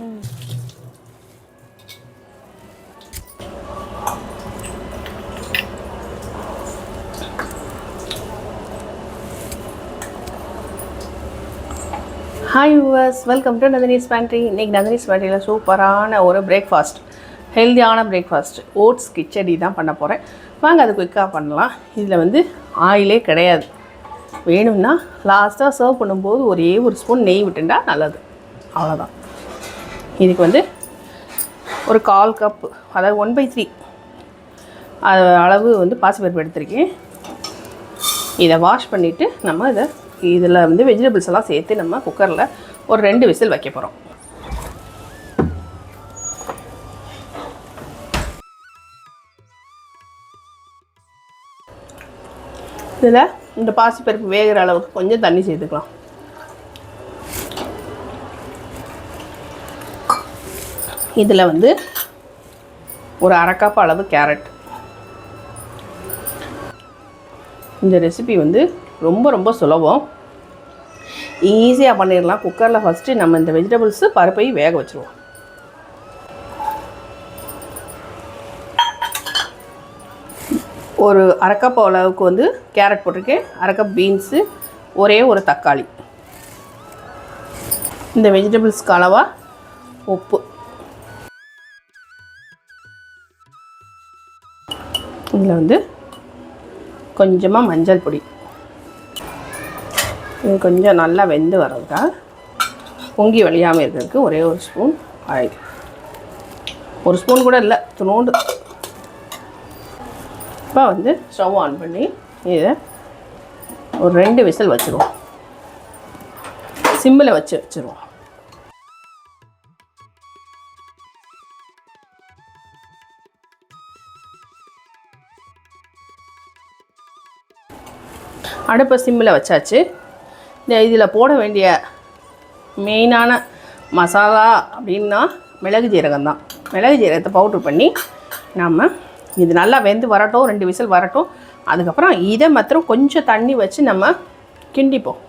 Hi viewers, welcome to Nandini's Pantry. இன்னைக்கு Nandini's Pantryல சூப்பரான ஒரு பிரேக்ஃபாஸ்ட், ஹெல்தியான பிரேக்ஃபாஸ்ட் ஓட்ஸ் கிச்சடி தான் பண்ண போகிறேன். வாங்க அது குயிக்காக பண்ணலாம். இதில் வந்து ஆயிலே கிடையாது. வேணும்னா லாஸ்ட்டாக சர்வ் பண்ணும்போது ஒரு ஸ்பூன் நெய் விட்டுண்டா நல்லது. அவ்வளோதான். இதுக்கு வந்து ஒரு 1/4 கப், அதாவது 1/3 அளவு வந்து பாசிப்பருப்பு எடுத்திருக்கேன். இதை வாஷ் பண்ணிவிட்டு நம்ம இதில் வந்து வெஜிடபிள்ஸ் எல்லாம் சேர்த்து நம்ம குக்கரில் ஒரு 2 விசில் வைக்க போகிறோம். இதில் இந்த பாசிப்பருப்பு வேகிற அளவுக்கு கொஞ்சம் தண்ணி சேர்த்துக்கலாம். இதில் வந்து ஒரு 1/2 கப் அளவு கேரட். இந்த ரெசிபி வந்து ரொம்ப சுலபம், ஈஸியாக பண்ணிடலாம். குக்கரில் ஃபஸ்ட்டு நம்ம இந்த வெஜிடபிள்ஸு பருப்பை வேக வச்சுருவோம். ஒரு 1/2 கப் அளவுக்கு வந்து கேரட் போட்டிருக்கேன், 1/2 கப் பீன்ஸு, ஒரு தக்காளி. இந்த வெஜிடபிள்ஸ்க்கு அளவாக உப்பு, இதில் வந்து கொஞ்சமாக மஞ்சள் பொடி. இது கொஞ்சம் நல்லா வெந்து வர்றதுக்கா பொங்கி வழியாமல் இருக்கிறதுக்கு ஒரு ஸ்பூன் ஆயில். ஒரு ஸ்பூன் கூட இல்லை, துணோண்டு. இப்போ வந்து ஸ்டவ் ஆன் பண்ணி இதை ஒரு 2 விசில் வச்சுருவோம். சிம்மில் வச்சுருவோம். அடுப்பை சிம்மில் வச்சாச்சு. இதில் போட வேண்டிய மெயினான மசாலா அப்படின்னா மிளகு ஜீரகம் தான். மிளகு ஜீரகத்தை பவுட்ரு பண்ணி நம்ம இது நல்லா வெந்து வரட்டும், 2 விசில் வரட்டும். அதுக்கப்புறம் இதை மாத்திரம் கொஞ்சம் தண்ணி வச்சு நம்ம கிண்டிப்போம்.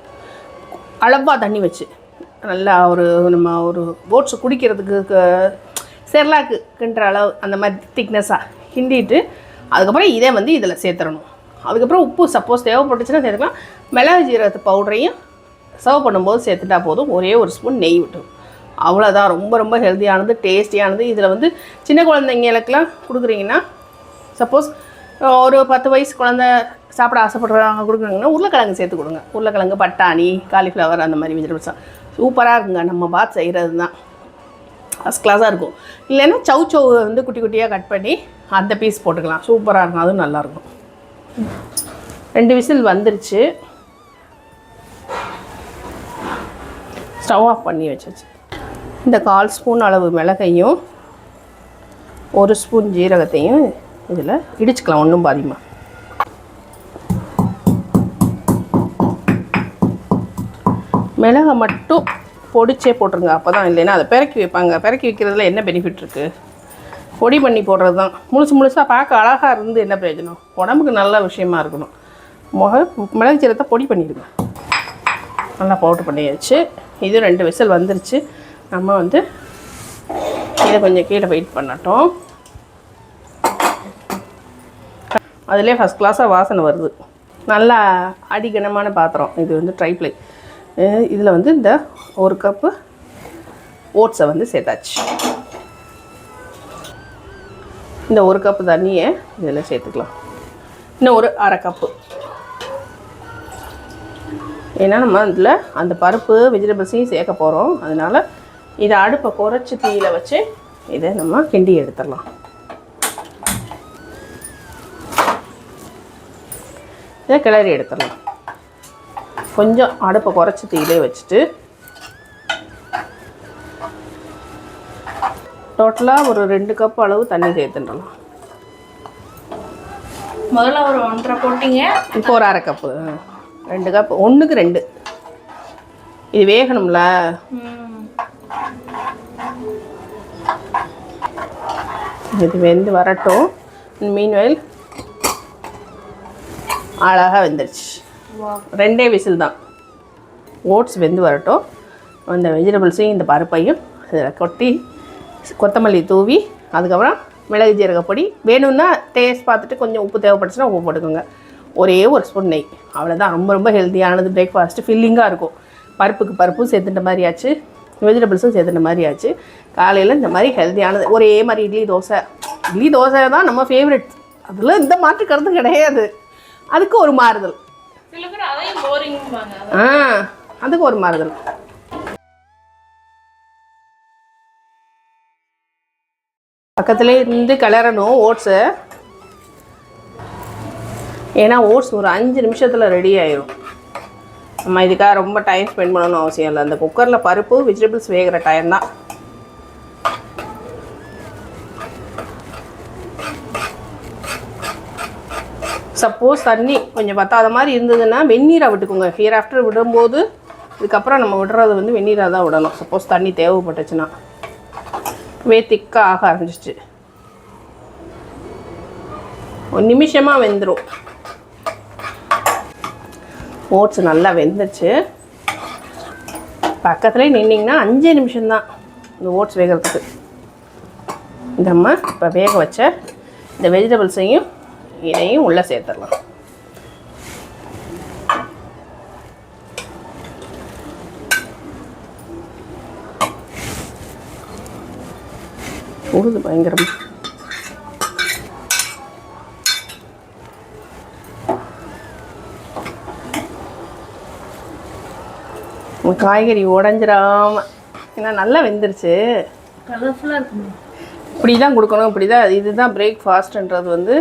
அளவாக தண்ணி வச்சு நல்லா நம்ம ஒரு ஓட்ஸ் குடிக்கிறதுக்கு செர்லாக்கு கிண்டுற அளவு அந்த மாதிரி திக்னஸாக கிண்டிட்டு அதுக்கப்புறம் இதை வந்து இதில் சேர்த்துடணும். அதுக்கப்புறம் உப்பு சப்போஸ் தேவைப்பட்டுச்சுன்னா சேர்த்துக்கலாம். மிளகு ஜீரகத்து பவுடரையும் சர்வ் பண்ணும்போது சேர்த்துட்டா போதும். ஒரு ஸ்பூன் நெய் விட்டும். அவ்வளோதான். ரொம்ப ஹெல்த்தியானது, டேஸ்டியானது. இதில் வந்து சின்ன குழந்தைங்களுக்கெல்லாம் கொடுக்குறீங்கன்னா, சப்போஸ் ஒரு 10 வயசு குழந்தை சாப்பிட ஆசைப்படுறாங்க கொடுக்குறாங்கன்னா உருளைக்கிழங்கு சேர்த்து கொடுங்க. உருளைக்கிழங்கு, பட்டாணி, காலிஃப்ளவர் அந்த மாதிரி வெஜிடபிள்ஸாக சூப்பராக இருக்குங்க. நம்ம பாத் செய்கிறது தான் ஃபஸ்ட் கிளாஸாக இருக்கும். இல்லைன்னா சவு வந்து குட்டி குட்டியாக கட் பண்ணி அந்த பீஸ் போட்டுக்கலாம். சூப்பராக இருக்கும், அதுவும் நல்லாயிருக்கும். 2 விசில் வந்துருச்சு. ஸ்டவ் ஆஃப் பண்ணி வச்சாச்சு. இந்த 1/4 ஸ்பூன் அளவு மிளகையும் 1 ஸ்பூன் ஜீரகத்தையும் இதில் இடிச்சுக்கலாம். ஒன்றும் பாதிமா. மிளகை மட்டும் பொடிச்சே போட்டுருங்க. அப்போ தான், இல்லைன்னா அதை பெரக்கி வைப்பாங்க. பெரக்கி வைக்கிறதுல என்ன பெனிஃபிட் இருக்குது? பொடி பண்ணி போடுறது தான். முழுசாக பார்க்க அழகாக இருந்து என்ன பிரயோஜனம்? உடம்புக்கு நல்ல விஷயமா இருக்கணும். மிளகு ஜீரகத்தை பொடி பண்ணிடுங்க. நல்லா பவுட்ரு பண்ணியாச்சு. இது 2 விசில் வந்துருச்சு. நம்ம வந்து இதை கொஞ்சம் கீழே வெயிட் பண்ணட்டும். அதிலே ஃபஸ்ட் கிளாஸாக வாசனை வருது. நல்லா அடிகனமான பாத்திரம் இது வந்து ட்ரைப்ளை. இதில் வந்து இந்த 1 கப்பு ஓட்ஸை வந்து சேர்த்தாச்சு. இந்த 1 கப்பு தண்ணியை இதில் சேர்த்துக்கலாம். இன்னும் ஒரு 1/2 கப்பு. ஏன்னா நம்ம இதில் அந்த பருப்பு வெஜிடபிள்ஸையும் சேர்க்க போகிறோம். அதனால் இதை அடுப்பை குறைச்சி தீயில் வச்சு இதை நம்ம கிண்டி எடுத்துடலாம். இதை கிளறி எடுத்துடலாம். கொஞ்சம் அடுப்பை குறைச்சி தீயிலே வச்சுட்டு டோட்டலாக ஒரு 2 கப் அளவு தண்ணி சேர்த்துடலாம். முதல்ல ஒரு 1.5 போட்டிங்க, இப்போ ஒரு 1/2 கப்பு. 2 கப், 1க்கு 2. இது வேகணும்ல. இது வெந்து வரட்டும். மீன்வெயில் அழகாக வெந்துருச்சு. 2 விசில் தான். ஓட்ஸ் வெந்து வரட்டும். அந்த வெஜிடபிள்ஸையும் இந்த பருப்பையும் இதில் கொட்டி கொத்தமல்லி தூவி அதுக்கப்புறம் மிளகு ஜீரகப்பொடி வேணும்னா டேஸ்ட் பார்த்துட்டு கொஞ்சம் உப்பு தேவைப்பட்டுச்சுன்னா உப்பு போட்டுக்கோங்க. ஒரே ஒரு ஸ்பூன் நெய், அவ்வளோதான். ரொம்ப ரொம்ப ஹெல்த்தியானது. பிரேக்ஃபாஸ்ட்டு ஃபில்லிங்காக இருக்கும். பருப்புக்கு பருப்பும் சேர்த்துட்ட மாதிரி ஆச்சு, வெஜிடபிள்ஸும் சேர்த்துட்ட மாதிரி ஆச்சு. காலையில் இந்த மாதிரி ஹெல்த்தியானது. ஒரே மாதிரி இட்லி தோசை தான் நம்ம ஃபேவரெட். அதில் இந்த மாற்று கருத்து கிடையாது. அதுக்கு ஒரு மாறுதல். அதுக்கு ஒரு மாறுதல். பக்கத்துலேயே இருந்து கிளறணும் ஓட்ஸை. ஏன்னா ஓட்ஸ் ஒரு 5 நிமிஷத்தில் ரெடி ஆயிடும். நம்ம இதுக்காக ரொம்ப டைம் ஸ்பெண்ட் பண்ணணும்னு அவசியம் இல்லை. அந்த குக்கரில் பருப்பு வெஜிடபிள்ஸ் வேகிற டைம் தான். சப்போஸ் தண்ணி கொஞ்சம் பத்தாத மாதிரி இருந்ததுன்னா வெந்நீரை விட்டுக்கோங்க. ஹியர் ஆஃப்டர் விடும்போது இதுக்கப்புறம் நம்ம விடுறது வந்து வெந்நீராக தான் விடணும். சப்போஸ் தண்ணி தேவைப்பட்டுச்சுன்னா. திக்காக ஆக ஆரம்பிச்சிச்சு. ஒரு நிமிஷமாக வெந்துடும். ஓட்ஸ் நல்லா வெந்துச்சு. பக்கத்துலேயே நின்னிங்கன்னா 5 நிமிஷம்தான் இந்த ஓட்ஸ் வேகிறதுக்கு. நம்ம இப்போ வேக வச்ச இந்த வெஜிடபிள்ஸையும் இதையும் உள்ளே சேர்த்துடலாம். உருது பயங்கரம். காய்கறி உடஞ்சிடாம, ஏன்னா நல்லா வெந்துருச்சு. கலர்ஃபுல்லாக இருக்குங்க. இப்படி தான் கொடுக்கணும். இப்படி தான். இதுதான் பிரேக்ஃபாஸ்ட்ன்றது வந்து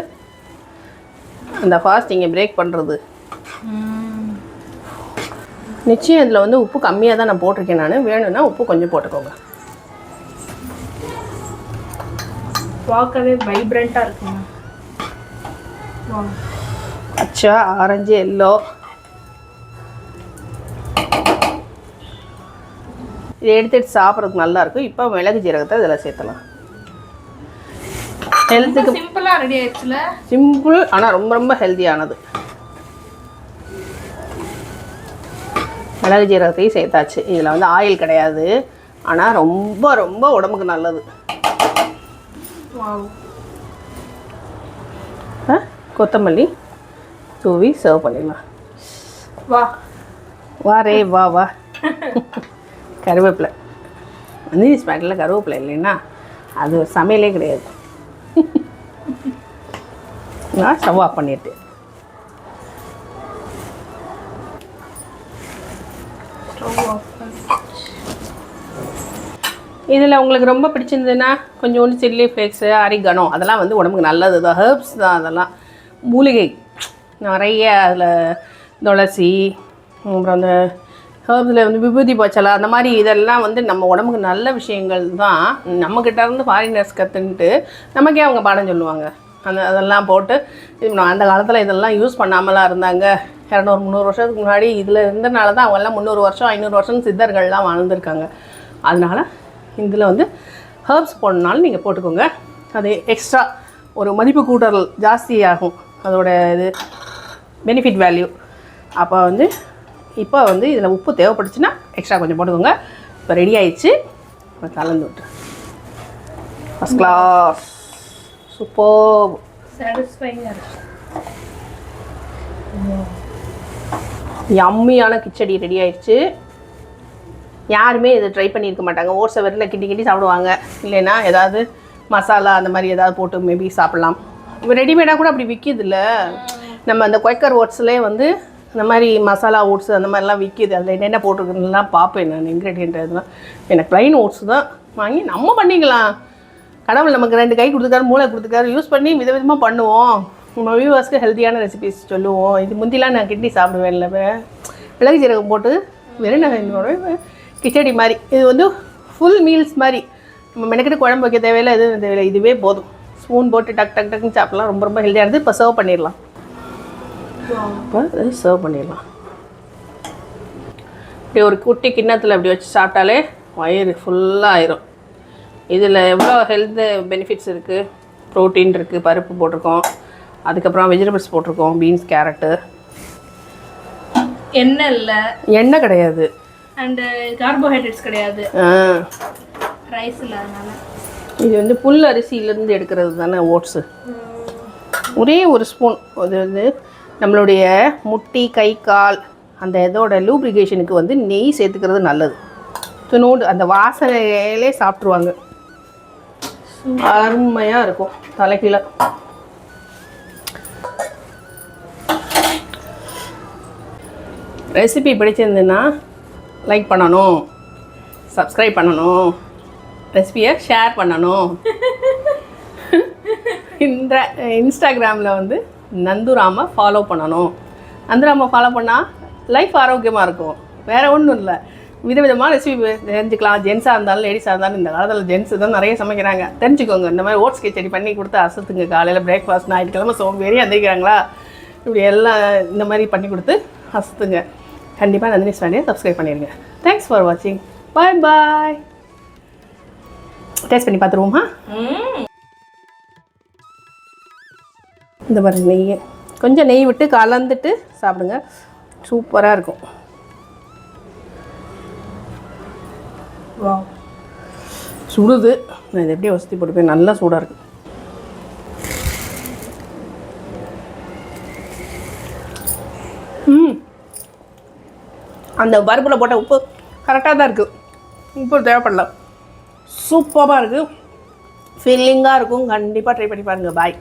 அந்த ஃபாஸ்டிங்கை பிரேக் பண்ணுறது. நிச்சயம் இதில் வந்து உப்பு கம்மியாக தான் நான் போட்டிருக்கேன். நான் வேணும்னா உப்பு கொஞ்சம் போட்டுக்கோங்க. பார்க்கவே வைப்ரண்ட்டாக இருக்குங்க. பச்சை, ஆரஞ்சு, எல்லோ. இதை எடுத்துகிட்டு சாப்பிட்றதுக்கு நல்லாயிருக்கும். இப்போ மிளகு ஜீரகத்தை இதில் சேர்த்தலாம். ஹெல்த்துக்கு சிம்பிளாக ரெடி ஆயிடுச்சுல. சிம்பிள், ஆனால் ரொம்ப ரொம்ப ஹெல்த்தியானது. மிளகு ஜீரகத்தையும் சேர்த்தாச்சு. இதில் வந்து ஆயில் கிடையாது, ஆனால் ரொம்ப ரொம்ப உடம்புக்கு நல்லது. கொத்தமல்லி தூவி சர்வ் பண்ணிடலாம். வா வா ரே வா வா. கருவேப்பிலை வந்து ஸ்பேட்டில் கருவேப்பிலை இல்லைன்னா அது ஒரு சமையலே கிடையாது. நான் ஸ்டவ் ஆஃப் பண்ணிட்டு இதில் உங்களுக்கு ரொம்ப பிடிச்சிருந்ததுன்னா கொஞ்சோண்டு சில்லி ஃப்ளேக்ஸு, அரிகனோ, அதெல்லாம் வந்து உடம்புக்கு நல்லது தான். ஹெர்ப்ஸ் தான் அதெல்லாம். மூலிகை நிறைய அதில் துளசி, அப்புறம் அந்த ஹெர்ப்ஸில் வந்து விபூதி பச்சலை, அந்த மாதிரி இதெல்லாம் வந்து நம்ம உடம்புக்கு நல்ல விஷயங்கள் தான். நம்மக்கிட்ட இருந்து ஃபாரினர்ஸ் கற்றுன்ட்டு நமக்கே அவங்க பாடம் சொல்லுவாங்க. அதெல்லாம் போட்டு இது அந்த காலத்தில் இதெல்லாம் யூஸ் பண்ணாமலாம் இருந்தாங்க. 200-300 வருஷத்துக்கு முன்னாடி இதில் இருந்தனால தான் அவங்கெல்லாம் 300 வருஷம் 500 வருஷம் சித்தர்கள்லாம் வாழ்ந்துருக்காங்க. அதனால் இதில் வந்து ஹெர்ப்ஸ் போடணுனாலும் நீங்கள் போட்டுக்கோங்க. அது எக்ஸ்ட்ரா ஒரு மதிப்பு கூட்டல் ஜாஸ்தியாகும் அதோட இது பெனிஃபிட் வேல்யூ. அப்போ வந்து இப்போ வந்து இதில் உப்பு தேவைப்பட்டுச்சுன்னா எக்ஸ்ட்ரா கொஞ்சம் போட்டுக்கோங்க. இப்போ ரெடி ஆயிடுச்சு. இப்போ கலந்து விட்டு ஃபஸ்ட் கிளாஸ் சூப்பர் சாட்டிஸ்ஃபைங்காக இருக்குது. யம்மியான கிச்சடி ரெடி ஆயிடுச்சு. யாருமே இதை ட்ரை பண்ணியிருக்க மாட்டாங்க. ஓட்ஸை வெறில் கிண்டி கிண்டி சாப்பிடுவாங்க. இல்லைன்னா ஏதாவது மசாலா அந்த மாதிரி ஏதாவது போட்டு மேபி சாப்பிட்லாம். ரெடிமேடாக கூட அப்படி விற்கிது இல்லை. நம்ம அந்த குவைக்கர் ஓட்ஸ்லேயே வந்து இந்த மாதிரி மசாலா ஓட்ஸ் அந்த மாதிரிலாம் விற்கிது. அதில் என்னென்ன போட்டிருக்குதுலாம் பார்ப்பேன் நான். இன்க்ரீடியன்ட் இதெல்லாம் எனக்கு ப்ளைன் ஓட்ஸ் தான் வாங்கி நம்ம பண்ணிக்கலாம். கடவுள் நமக்கு 2 கை கொடுத்துருக்காரு, மூளை கொடுத்துருக்காரு. யூஸ் பண்ணி விதவிதமாக பண்ணுவோம். நம்ம வியூவர்ஸ்க்கு ஹெல்த்தியான ரெசிபிஸ் சொல்லுவோம். இது முந்திலாம் நான் கிண்டி சாப்பிடுவேன். இல்லை மிளகு ஜீரகம் போட்டு வெறும் கிச்சடி மாதிரி. இது வந்து ஃபுல் மீல்ஸ் மாதிரி. நம்ம மெனக்கிட்டு குழம்பு வைக்க தேவையில்லை, எதுவும் தேவையில்லை. இதுவே போதும். ஸ்பூன் போட்டு டக் டக் டக்குன்னு சாப்பிட்லாம். ரொம்ப ரொம்ப ஹெல்த்தியானது. இப்போ சர்வ் பண்ணிடலாம். இப்போ சர்வ் பண்ணிடலாம். இப்படி ஒரு குட்டி கிண்ணத்தில் அப்படி வச்சு சாப்பிட்டாலே வயிறு ஃபுல்லாக ஆயிரும். இதில் எவ்வளோ ஹெல்த் பெனிஃபிட்ஸ் இருக்குது. ப்ரோட்டீன் இருக்குது, பருப்பு போட்டிருக்கோம், அதுக்கப்புறம் வெஜிடபிள்ஸ் போட்டிருக்கோம், பீன்ஸ், கேரட்டு. எண்ணெய் இல்லை, எண்ணெய் கிடையாது, அண்டு கார்போஹைட்ரேட்ஸ் கிடையாது. ரைஸ் இல்லாதனால. இது வந்து புல் அரிசியிலேருந்து எடுக்கிறது தானே ஓட்ஸு. ஒரே ஒரு ஸ்பூன் அது வந்து நம்மளுடைய முட்டி கை கால் அந்த இதோட லூப்ரிகேஷனுக்கு வந்து நெய் சேர்த்துக்கிறது நல்லது. துணோடு அந்த வாசனையிலே சாப்பிட்ருவாங்க. அருமையாக இருக்கும். தலைக்கீழ ரெசிபி பிடிச்சிருந்துன்னா லைக் பண்ணணும், சப்ஸ்கிரைப் பண்ணணும், ரெசிபியை ஷேர் பண்ணணும். இந்த இன்ஸ்டாகிராமில் வந்து நந்துராமை ஃபாலோ பண்ணணும். நந்துராமை ஃபாலோ பண்ணால் லைஃப் ஆரோக்கியமாக இருக்கும். வேறு ஒன்றும் இல்லை. விதவிதமாக ரெசிபி தெரிஞ்சுக்கலாம். ஜென்ஸாக இருந்தாலும் லேடிஸாக இருந்தாலும் இந்த காலத்தில் ஜென்ஸு தான் நிறைய சமைக்கிறாங்க. தெரிஞ்சுக்கோங்க. இந்த மாதிரி ஓட்ஸ் கிச்சடி பண்ணி கொடுத்து அசத்துங்க. காலையில் பிரேக்ஃபாஸ்ட், ஞாயிற்றுக்கிழமை சோம்பேறி எந்திரிக்கிறாங்களா, இப்படி எல்லாம் இந்த மாதிரி பண்ணி கொடுத்து அசத்துங்க. கண்டிப்பாக நந்தினி ஸ்டாண்டியை சப்ஸ்கிரைப் பண்ணிடுங்க. தேங்க்ஸ் ஃபார் வாட்சிங். பாய் பாய். டேஸ்ட் பண்ணி பார்த்துருவோமா? இந்த மாதிரி நெய் கொஞ்சம் நெய் விட்டு கலந்துட்டு சாப்பிடுங்க. சூப்பராக இருக்கும். வா, சுடுது. நான் இதை எப்படியே வசதி போட்டு போய் நல்லா சூடாக இருக்குது. அந்த பருப்பில் போட்ட உப்பு கரெக்டாக தான் இருக்குது. உப்பு தேவைப்படல. சூப்பராக இருக்குது. ஃபீலிங்காக இருக்கும். கண்டிப்பாக ட்ரை பண்ணி பாருங்கள். பாய்.